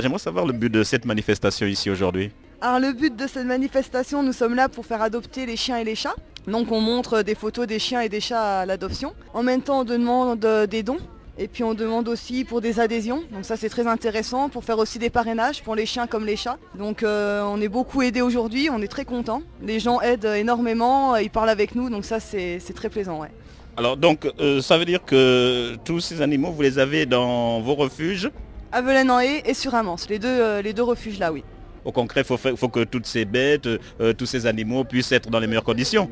j'aimerais savoir le but de cette manifestation ici aujourd'hui. Alors le but de cette manifestation, nous sommes là pour faire adopter les chiens et les chats. Donc on montre des photos des chiens et des chats à l'adoption. En même temps on demande des dons. Et puis on demande aussi pour des adhésions, donc ça c'est très intéressant, pour faire aussi des parrainages pour les chiens comme les chats. Donc on est beaucoup aidés aujourd'hui, on est très contents. Les gens aident énormément, ils parlent avec nous, donc ça c'est très plaisant. Ouais. Alors donc ça veut dire que tous ces animaux, vous les avez dans vos refuges? À Velaine-en-Haye et sur Amance, les deux refuges là, oui. Au concret, il faut que toutes ces bêtes, tous ces animaux puissent être dans les meilleures conditions.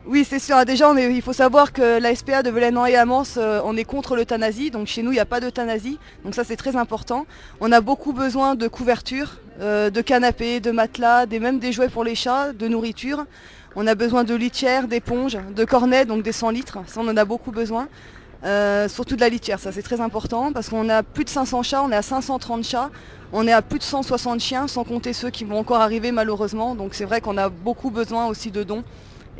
Oui, c'est sûr. Déjà, il faut savoir que la SPA de Velaine-en-Haye et Amance, on est contre l'euthanasie. Donc chez nous, il n'y a pas d'euthanasie. Donc ça, c'est très important. On a beaucoup besoin de couverture, de canapés, de matelas, même des jouets pour les chats, de nourriture. On a besoin de litières, d'éponges, de cornets, donc des 100 litres. Ça, on en a beaucoup besoin. Surtout de la litière, ça c'est très important parce qu'on a plus de 500 chats, on est à 530 chats. On est à plus de 160 chiens, sans compter ceux qui vont encore arriver malheureusement. Donc c'est vrai qu'on a beaucoup besoin aussi de dons.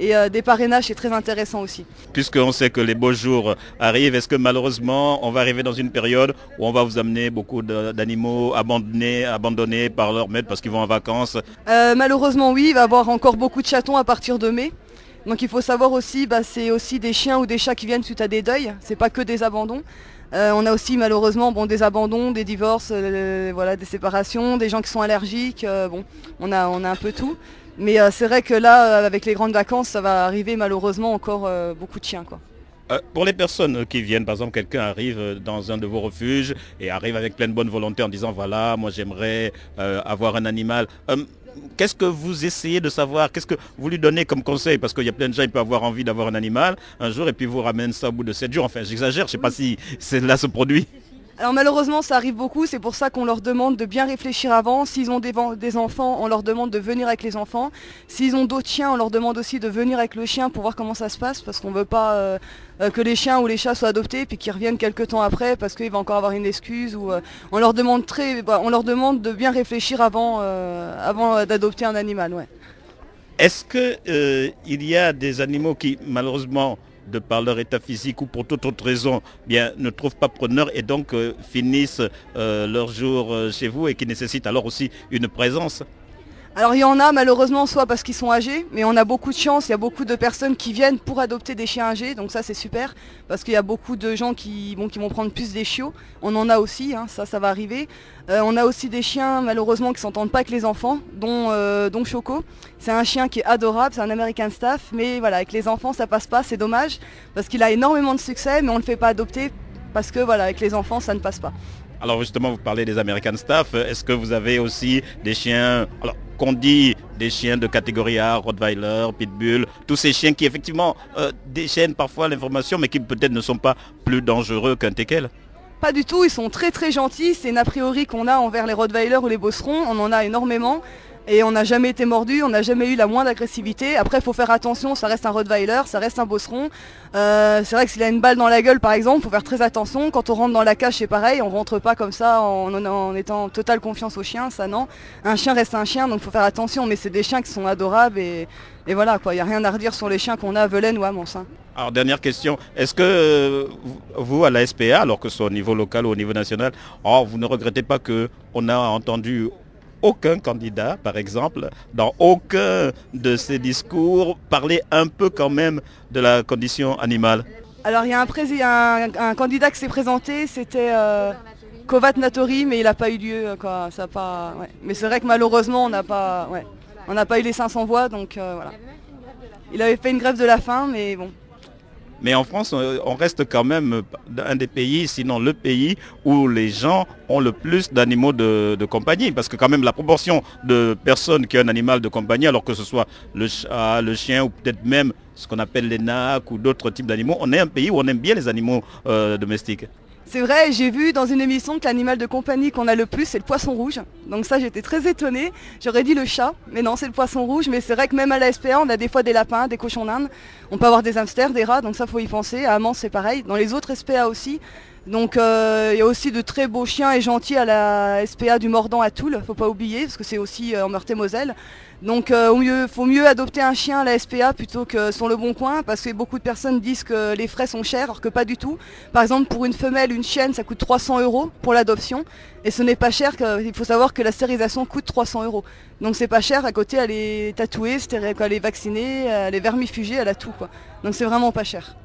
Et des parrainages, c'est très intéressant aussi. Puisqu'on sait que les beaux jours arrivent, est-ce que malheureusement, on va arriver dans une période où on va vous amener beaucoup d'animaux abandonnés par leur maître parce qu'ils vont en vacances? Malheureusement, oui, il va y avoir encore beaucoup de chatons à partir de mai. Donc il faut savoir aussi, c'est aussi des chiens ou des chats qui viennent suite à des deuils. C'est pas que des abandons. On a aussi malheureusement des abandons, des divorces, voilà, des séparations, des gens qui sont allergiques. On a un peu tout. Mais c'est vrai que là, avec les grandes vacances, ça va arriver malheureusement encore beaucoup de chiens, quoi. Pour les personnes qui viennent, par exemple, quelqu'un arrive dans un de vos refuges et arrive avec pleine bonne volonté en disant voilà, moi j'aimerais avoir un animal. Qu'est-ce que vous essayez de savoir? Qu'est-ce que vous lui donnez comme conseil? Parce qu'il y a plein de gens qui peuvent avoir envie d'avoir un animal un jour et puis vous ramènent ça au bout de 7 jours. Enfin, j'exagère, je ne sais pas si cela se produit. Alors malheureusement ça arrive beaucoup, c'est pour ça qu'on leur demande de bien réfléchir avant. S'ils ont des enfants, on leur demande de venir avec les enfants. S'ils ont d'autres chiens, on leur demande aussi de venir avec le chien pour voir comment ça se passe, parce qu'on ne veut pas que les chiens ou les chats soient adoptés puis qu'ils reviennent quelques temps après parce qu'il va encore avoir une excuse. On leur demande de bien réfléchir avant d'adopter un animal. Ouais. Est-ce qu'il y a des animaux qui malheureusement de par leur état physique ou pour toute autre raison, ne trouvent pas preneur et donc finissent leur jour chez vous et qui nécessitent alors aussi une présence? Alors il y en a malheureusement soit parce qu'ils sont âgés, mais on a beaucoup de chance, il y a beaucoup de personnes qui viennent pour adopter des chiens âgés, donc ça c'est super, parce qu'il y a beaucoup de gens qui vont prendre plus des chiots, on en a aussi, hein, ça va arriver. On a aussi des chiens malheureusement qui s'entendent pas avec les enfants, dont Choco. C'est un chien qui est adorable, c'est un American Staff, mais voilà, avec les enfants ça passe pas, c'est dommage, parce qu'il a énormément de succès, mais on ne le fait pas adopter, parce que voilà, avec les enfants ça ne passe pas. Alors justement, vous parlez des American Staff, est-ce que vous avez aussi des chiens, alors qu'on dit des chiens de catégorie A, Rottweiler, Pitbull, tous ces chiens qui effectivement déchaînent parfois l'information mais qui peut-être ne sont pas plus dangereux qu'un teckel? Pas du tout, ils sont très très gentils, c'est une a priori qu'on a envers les Rottweiler ou les Bosserons, on en a énormément. Et on n'a jamais été mordu, on n'a jamais eu la moindre agressivité. Après, il faut faire attention, ça reste un Rottweiler, ça reste un Bosseron. C'est vrai que s'il a une balle dans la gueule, par exemple, il faut faire très attention. Quand on rentre dans la cage, c'est pareil, on rentre pas comme ça en étant en totale confiance au chien, ça non. Un chien reste un chien, donc il faut faire attention. Mais c'est des chiens qui sont adorables et voilà, quoi. Il n'y a rien à redire sur les chiens qu'on a à Velaine ou à Amance. Alors, dernière question, est-ce que vous, à la SPA, alors que ce soit au niveau local ou au niveau national, vous ne regrettez pas qu'on a entendu aucun candidat, par exemple, dans aucun de ses discours, parler un peu quand même de la condition animale? Alors il y a un candidat qui s'est présenté, c'était Kovat Natori, mais il n'a pas eu lieu. Quoi. Ça pas, ouais. Mais c'est vrai que malheureusement, on n'a pas eu les 500 voix, donc voilà. Il avait fait une grève de la faim, mais bon. Mais en France, on reste quand même un des pays, sinon le pays, où les gens ont le plus d'animaux de compagnie. Parce que quand même la proportion de personnes qui ont un animal de compagnie, alors que ce soit le chat, le chien ou peut-être même ce qu'on appelle les nacs ou d'autres types d'animaux, on est un pays où on aime bien les animaux domestiques. C'est vrai, j'ai vu dans une émission que l'animal de compagnie qu'on a le plus, c'est le poisson rouge. Donc ça, j'étais très étonnée. J'aurais dit le chat, mais non, c'est le poisson rouge. Mais c'est vrai que même à la SPA, on a des fois des lapins, des cochons d'Inde. On peut avoir des hamsters, des rats, donc ça, faut y penser. À Amance, c'est pareil. Dans les autres SPA aussi. Donc il y a aussi de très beaux chiens et gentils à la SPA du Mordant à Toul, faut pas oublier, parce que c'est aussi en Meurthe-et-Moselle. Donc faut mieux adopter un chien à la SPA plutôt que sur le Bon Coin, parce que beaucoup de personnes disent que les frais sont chers, alors que pas du tout. Par exemple, pour une femelle, une chienne, ça coûte 300 € pour l'adoption, et ce n'est pas cher. Il faut savoir que la stérilisation coûte 300 €. Donc c'est pas cher. À côté, elle est tatouée, elle est vaccinée, elle est vermifugée, elle a tout, quoi. Donc c'est vraiment pas cher.